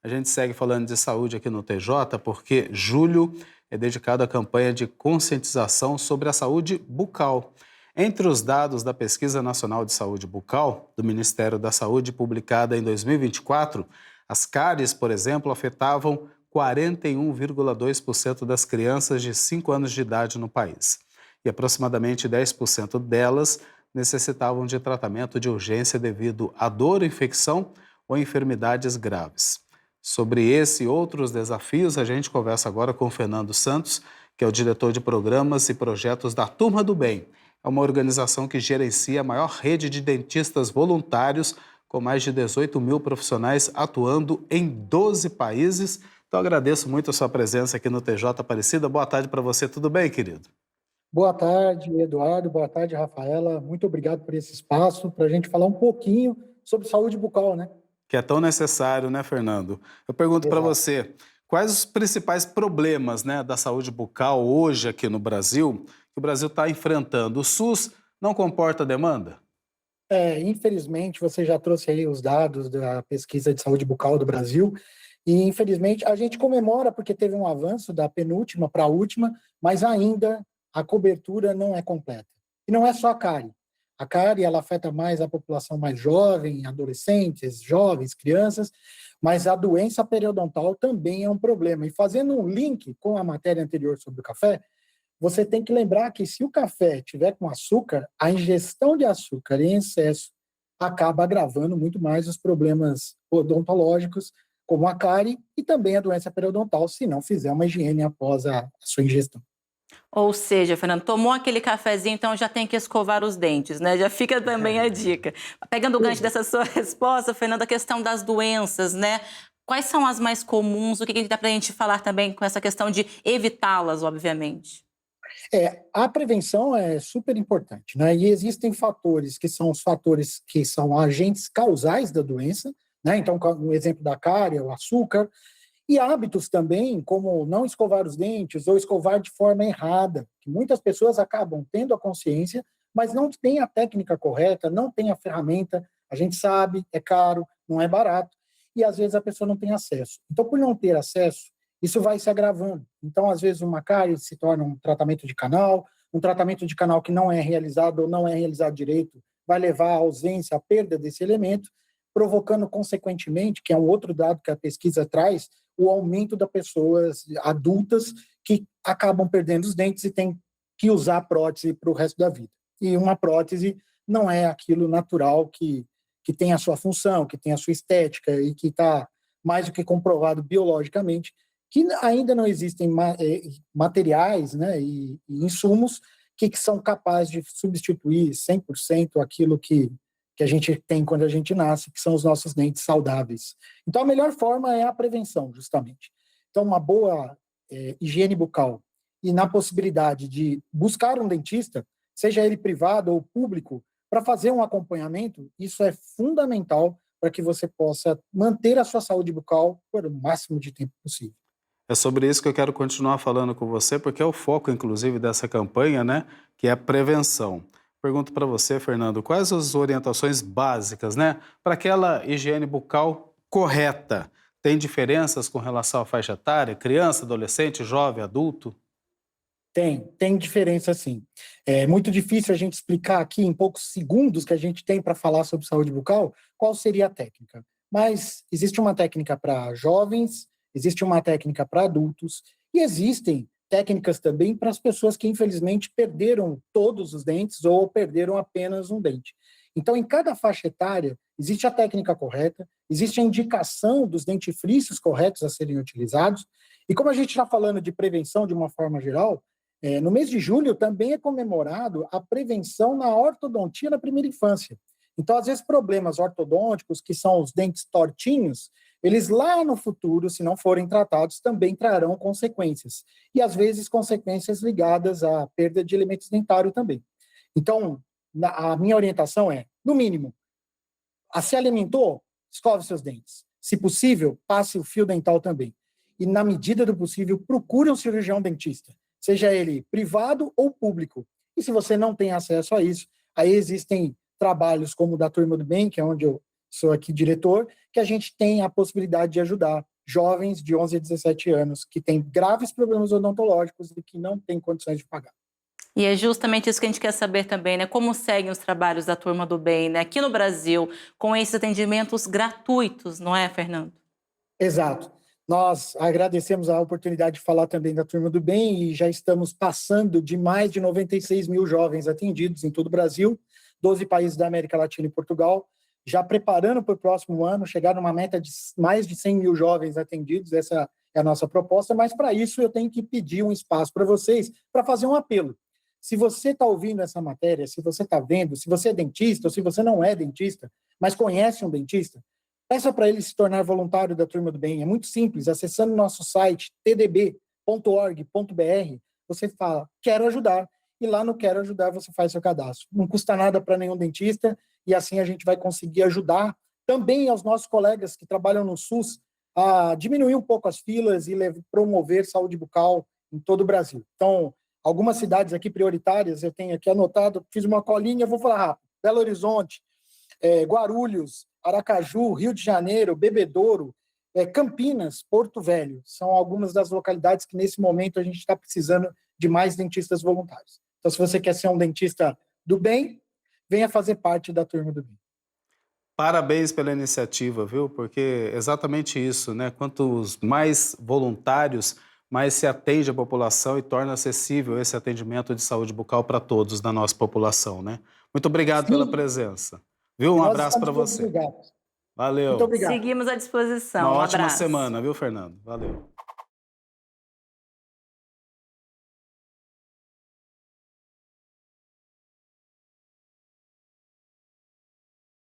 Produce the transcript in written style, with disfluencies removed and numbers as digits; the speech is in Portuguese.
A gente segue falando de saúde aqui no TJ porque julho é dedicado à campanha de conscientização sobre a saúde bucal. Entre os dados da Pesquisa Nacional de Saúde Bucal, do Ministério da Saúde, publicada em 2024, as cáries, por exemplo, afetavam 41,2% das crianças de 5 anos de idade no país. E aproximadamente 10% delas necessitavam de tratamento de urgência devido à dor, infecção ou enfermidades graves. Sobre esse e outros desafios, a gente conversa agora com o Fernando Santos, que é o diretor de programas e projetos da Turma do Bem. É uma organização que gerencia a maior rede de dentistas voluntários, com mais de 18 mil profissionais atuando em 12 países. Então, agradeço muito a sua presença aqui no TJ Aparecida. Boa tarde para você, tudo bem, querido? Boa tarde, Eduardo. Boa tarde, Rafaela. Muito obrigado por esse espaço para a gente falar um pouquinho sobre saúde bucal, né? Que é tão necessário, né, Fernando? Eu pergunto para Exato. você, quais os principais problemas, né, da saúde bucal hoje aqui no Brasil, que o Brasil está enfrentando? O SUS não comporta a demanda? Infelizmente, você já trouxe aí os dados da pesquisa de saúde bucal do Brasil, e infelizmente a gente comemora porque teve um avanço da penúltima para a última, mas ainda a cobertura não é completa. E não é só a cárie. A cárie, ela afeta mais a população mais jovem, adolescentes, jovens, crianças, mas a doença periodontal também é um problema. E fazendo um link com a matéria anterior sobre o café, você tem que lembrar que se o café tiver com açúcar, a ingestão de açúcar em excesso acaba agravando muito mais os problemas odontológicos, como a cárie e também a doença periodontal, se não fizer uma higiene após a sua ingestão. Ou seja, Fernando, tomou aquele cafezinho, então já tem que escovar os dentes, né? Já fica também a dica. Pegando o gancho dessa sua resposta, Fernando, a questão das doenças, né? Quais são as mais comuns? O que dá para a gente falar também com essa questão de evitá-las, obviamente? A prevenção é super importante, né? E existem fatores que são os fatores que são agentes causais da doença, né? Então, o exemplo da cárie, o açúcar, e hábitos também, como não escovar os dentes ou escovar de forma errada, que muitas pessoas acabam tendo a consciência, mas não têm a técnica correta, não têm a ferramenta, a gente sabe, é caro, não é barato, e às vezes a pessoa não tem acesso. Então, por não ter acesso, isso vai se agravando. Então, às vezes, uma cárie se torna um tratamento de canal que não é realizado ou não é realizado direito, vai levar à ausência, à perda desse elemento, provocando, consequentemente, que é um outro dado que a pesquisa traz, o aumento das pessoas adultas que acabam perdendo os dentes e têm que usar prótese para o resto da vida. E uma prótese não é aquilo natural que tem a sua função, que tem a sua estética e que está mais do que comprovado biologicamente, que ainda não existem materiais, né, e insumos que são capazes de substituir 100% aquilo que a gente tem quando a gente nasce, que são os nossos dentes saudáveis. Então, a melhor forma é a prevenção, justamente. Então, uma boa higiene bucal e na possibilidade de buscar um dentista, seja ele privado ou público, para fazer um acompanhamento, isso é fundamental para que você possa manter a sua saúde bucal por o máximo de tempo possível. É sobre isso que eu quero continuar falando com você, porque é o foco, inclusive, dessa campanha, né? Que é a prevenção. Pergunto para você, Fernando, quais as orientações básicas, né? Para aquela higiene bucal correta? Tem diferenças com relação à faixa etária? Criança, adolescente, jovem, adulto? Tem diferença sim. É muito difícil a gente explicar aqui em poucos segundos que a gente tem para falar sobre saúde bucal qual seria a técnica. Mas existe uma técnica para jovens, existe uma técnica para adultos e existem técnicas também para as pessoas que infelizmente perderam todos os dentes ou perderam apenas um dente. Então, em cada faixa etária, existe a técnica correta, existe a indicação dos dentifrícios corretos a serem utilizados. E como a gente está falando de prevenção de uma forma geral, no mês de julho também é comemorado a prevenção na ortodontia na primeira infância. Então, às vezes, problemas ortodônticos, que são os dentes tortinhos, eles lá no futuro, se não forem tratados, também trarão consequências. E, às vezes, consequências ligadas à perda de elementos dentários também. Então, a minha orientação é, no mínimo, se alimentou, escove seus dentes. Se possível, passe o fio dental também. E, na medida do possível, procure um cirurgião dentista, seja ele privado ou público. E se você não tem acesso a isso, aí existem trabalhos como o da Turma do Bem, que é onde eu sou aqui diretor, que a gente tem a possibilidade de ajudar jovens de 11 a 17 anos que têm graves problemas odontológicos e que não têm condições de pagar. E é justamente isso que a gente quer saber também, né? Como seguem os trabalhos da Turma do Bem, né? Aqui no Brasil, com esses atendimentos gratuitos, não é, Fernando? Exato. Nós agradecemos a oportunidade de falar também da Turma do Bem e já estamos passando de mais de 96 mil jovens atendidos em todo o Brasil, 12 países da América Latina e Portugal, já preparando para o próximo ano, chegar numa meta de mais de 100 mil jovens atendidos, essa é a nossa proposta, mas para isso eu tenho que pedir um espaço para vocês, para fazer um apelo. Se você está ouvindo essa matéria, se você está vendo, se você é dentista ou se você não é dentista, mas conhece um dentista, peça para ele se tornar voluntário da Turma do Bem. É muito simples, acessando o nosso site tdb.org.br, você fala, quero ajudar, e lá no Quero Ajudar você faz seu cadastro. Não custa nada para nenhum dentista, e assim a gente vai conseguir ajudar também aos nossos colegas que trabalham no SUS a diminuir um pouco as filas e promover saúde bucal em todo o Brasil. Então, algumas cidades aqui prioritárias, eu tenho aqui anotado, fiz uma colinha, vou falar rápido. Belo Horizonte, Guarulhos, Aracaju, Rio de Janeiro, Bebedouro, Campinas, Porto Velho. São algumas das localidades que, nesse momento, a gente está precisando de mais dentistas voluntários. Então, se você quer ser um dentista do bem, venha fazer parte da Turma do Bem. Parabéns pela iniciativa, viu? Porque é exatamente isso, né? Quantos mais voluntários, mais se atende a população e torna acessível esse atendimento de saúde bucal para todos da nossa população, né? Muito obrigado pela presença. Viu? Um abraço para você. Obrigado. Valeu. Muito obrigado. Seguimos à disposição. Uma Um ótima abraço. semana, viu, Fernando? Valeu.